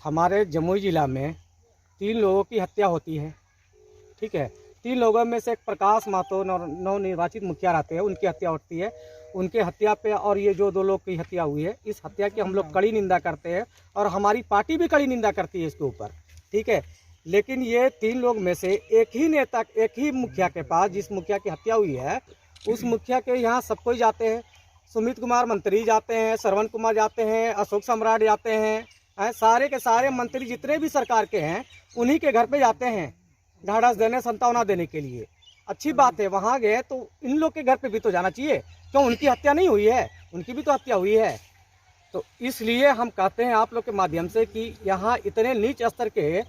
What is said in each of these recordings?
हमारे जमुई ज़िला में 3 लोगों की हत्या होती है। ठीक है, 3 लोगों में से एक प्रकाश महतो नवनिर्वाचित मुखिया रहते हैं, उनकी हत्या होती है। उनके हत्या पे और ये जो 2 लोग की हत्या हुई है, इस हत्या की हम लोग कड़ी निंदा करते हैं और हमारी पार्टी भी कड़ी निंदा करती है इसके ऊपर। ठीक है, लेकिन ये 3 लोग में से एक ही नेता, एक ही मुखिया के पास, जिस मुखिया की हत्या हुई है उस मुखिया के यहाँ सब कोई जाते हैं। सुमित कुमार मंत्री जाते हैं, श्रवण कुमार जाते हैं, अशोक सम्राट जाते हैं, सारे के सारे मंत्री जितने भी सरकार के हैं उन्हीं के घर पे जाते हैं ढाढ़स देने, सांत्वना देने के लिए। अच्छी बात है, वहाँ गए तो इन लोग के घर पे भी तो जाना चाहिए। क्यों, उनकी हत्या नहीं हुई है? उनकी भी तो हत्या हुई है। तो इसलिए हम कहते हैं आप लोग के माध्यम से कि यहाँ इतने नीच स्तर के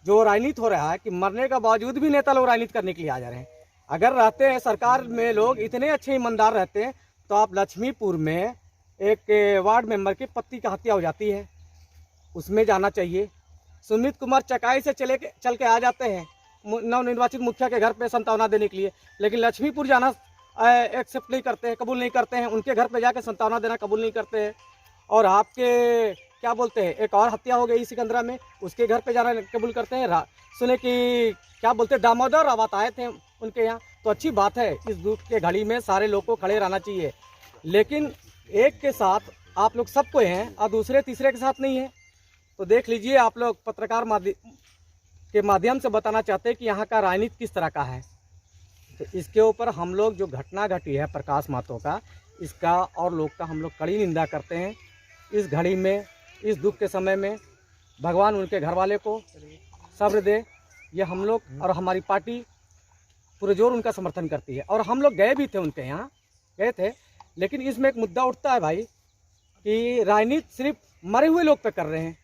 जो राजनीति हो रहा है कि मरने के बावजूद भी नेता लोग राजनीति करने के लिए आ जा रहे हैं। अगर रहते हैं सरकार में लोग इतने अच्छे ईमानदार रहते हैं तो आप लक्ष्मीपुर में एक वार्ड मेंबर की पत्नी की हत्या हो जाती है, उसमें जाना चाहिए। सुमित कुमार चकाई से चल के आ जाते हैं नवनिर्वाचित मुखिया के घर पे सांत्वना देने के लिए, लेकिन लक्ष्मीपुर जाना एक्सेप्ट नहीं करते हैं, कबूल नहीं करते हैं। उनके घर पे जाके सांत्वना देना कबूल नहीं करते हैं। और आपके क्या बोलते हैं, एक और हत्या हो गई सिकंदरा में, उसके घर पे जाना कबूल करते हैं। सुने कि क्या बोलते हैं दामोदर रावत आए थे उनके यहाँ। तो अच्छी बात है, इस दुख के घड़ी में सारे लोग को खड़े रहना चाहिए, लेकिन एक के साथ आप लोग सबको हैं और दूसरे तीसरे के साथ नहीं है। तो देख लीजिए, आप लोग पत्रकार के माध्यम से बताना चाहते हैं कि यहाँ का राजनीति किस तरह का है। तो इसके ऊपर हम लोग जो घटना घटी है प्रकाश महतो का, इसका और लोग का हम लोग कड़ी निंदा करते हैं। इस घड़ी में, इस दुख के समय में भगवान उनके घर वाले को सब्र दे, ये हम लोग और हमारी पार्टी पूरे जोर उनका समर्थन करती है। और हम लोग गए भी थे, उनके यहाँ गए थे, लेकिन इसमें एक मुद्दा उठता है भाई कि राजनीति सिर्फ मरे हुए लोग पे कर रहे हैं।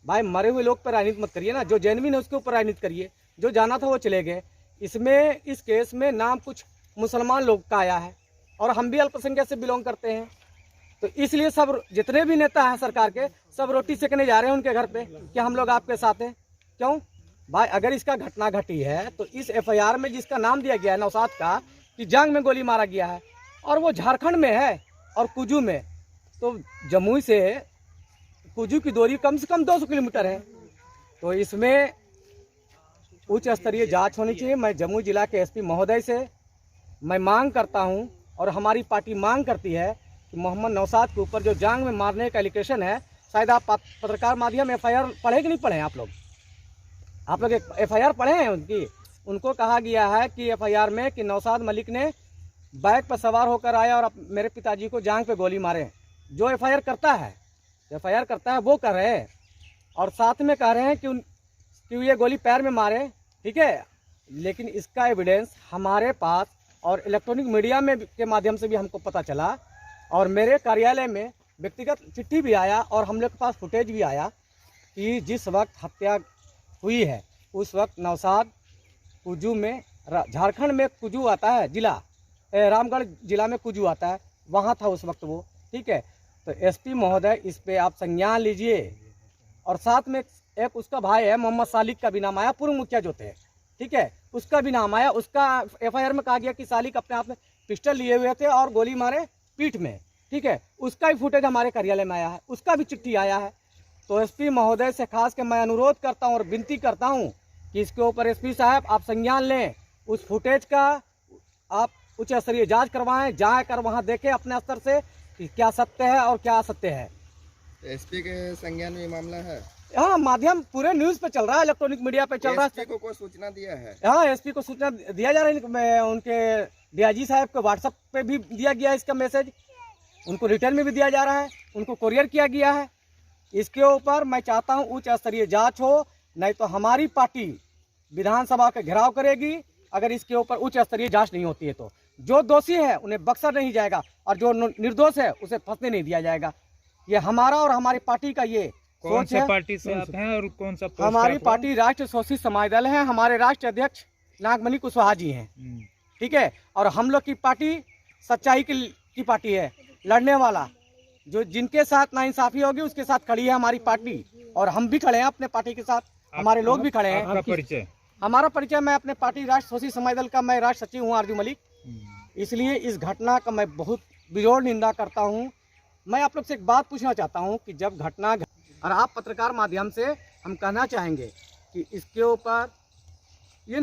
भाई मरे हुए लोग पर राजनीति मत करिए ना, जो जेनविन है उसके ऊपर राजनीति करिए। जो जाना था वो चले गए। इसमें इस केस में नाम कुछ मुसलमान लोग का आया है और हम भी अल्पसंख्यक से बिलोंग करते हैं, तो इसलिए सब जितने भी नेता हैं सरकार के सब रोटी सेकने जा रहे हैं उनके घर पे कि हम लोग आपके साथ हैं। क्यों भाई, अगर इसका घटना घटी है तो इस FIR में जिसका नाम दिया गया है नौशाद का कि जांग में गोली मारा गया है और वो झारखंड में है और कुजू में, तो जमुई से कुजू की दूरी कम से कम 200 किलोमीटर है। तो इसमें उच्च स्तरीय जांच होनी चाहिए। मैं जमुई जिला के SP महोदय से मैं मांग करता हूं और हमारी पार्टी मांग करती है कि मोहम्मद नौशाद के ऊपर जो जांग में मारने का एलिगेशन है, शायद आप पत्रकार माध्यम FIR पढ़े कि नहीं पढ़े आप लोग एक FIR पढ़े हैं उनकी। उनको कहा गया है कि FIR में कि नौशाद मलिक ने बाइक पर सवार होकर आया और मेरे पिताजी को जांग पे गोली मारे। जो FIR करता है वो कर रहे हैं, और साथ में कह रहे हैं कि ये गोली पैर में मारे। ठीक है, लेकिन इसका एविडेंस हमारे पास और इलेक्ट्रॉनिक मीडिया में के माध्यम से भी हमको पता चला, और मेरे कार्यालय में व्यक्तिगत चिट्ठी भी आया और हम लोग के पास फुटेज भी आया कि जिस वक्त हत्या हुई है उस वक्त नौशाद कुजू में, झारखंड में कुजू आता है जिला, रामगढ़ जिला में कुजू आता है, वहाँ था उस वक्त वो। ठीक है, तो SP महोदय इस पे आप संज्ञान लीजिए। और साथ में एक उसका भाई है मोहम्मद सालिक का भी नाम आया, पूर्व मुखिया जो थे, ठीक है, उसका भी नाम आया। उसका FIR में कहा गया कि सालिक अपने हाथ में पिस्टल लिए हुए थे और गोली मारे पीठ में। ठीक है, उसका भी फुटेज हमारे कार्यालय में आया है, उसका भी चिट्ठी आया है। तो SP महोदय से खास के मैं अनुरोध करता हूँ और विनती करता हूँ कि इसके ऊपर SP साहब आप संज्ञान लें, उस फुटेज का आप उच्च स्तरीय जाँच करवाएं, जाकर वहाँ देखें अपने स्तर से कि क्या सत्य है और क्या असत्य है। SP के संज्ञान में मामला है। हाँ, माध्यम पूरे न्यूज पे चल रहा है, इलेक्ट्रॉनिक मीडिया पे चल रहा है। SP को कोई सूचना दिया है? हाँ, SP को सूचना दिया जा रहा है। उनके DIG साहब को WhatsApp पे भी दिया गया है इसका मैसेज, उनको रिटर्न में भी दिया जा रहा है, उनको कोरियर किया गया है। इसके ऊपर मैं चाहता हूँ उच्च स्तरीय जाँच हो, नहीं तो हमारी पार्टी विधानसभा का घेराव करेगी अगर इसके ऊपर उच्च स्तरीय जाँच नहीं होती है। तो जो दोषी है उन्हें बख्शा नहीं जाएगा और जो निर्दोष है उसे फंसने नहीं दिया जाएगा। ये हमारा और हमारी पार्टी का ये कौन सा पार्टी से आप हैं और कौन सा? हमारी पार्टी राष्ट्रीय शोषित समाज दल है, हमारे राष्ट्रीय अध्यक्ष नागमणि कुशवाहा जी हैं। ठीक है, और हम लोग की पार्टी सच्चाई की पार्टी है, लड़ने वाला, जो जिनके साथ नाइंसाफी होगी उसके साथ खड़ी है हमारी पार्टी, और हम भी खड़े हैं अपने पार्टी के साथ, हमारे लोग भी खड़े हैं। परिचय? हमारा परिचय, मैं अपने पार्टी राष्ट्रीय शोषित समाज दल का मैं राष्ट्र सचिव हूँ आरजू मलिक। इसलिए इस घटना का मैं बहुत बेजोड़ निंदा करता हूँ। मैं आप लोग से एक बात पूछना चाहता हूँ कि जब घटना और आप पत्रकार माध्यम से हम कहना चाहेंगे कि इसके ऊपर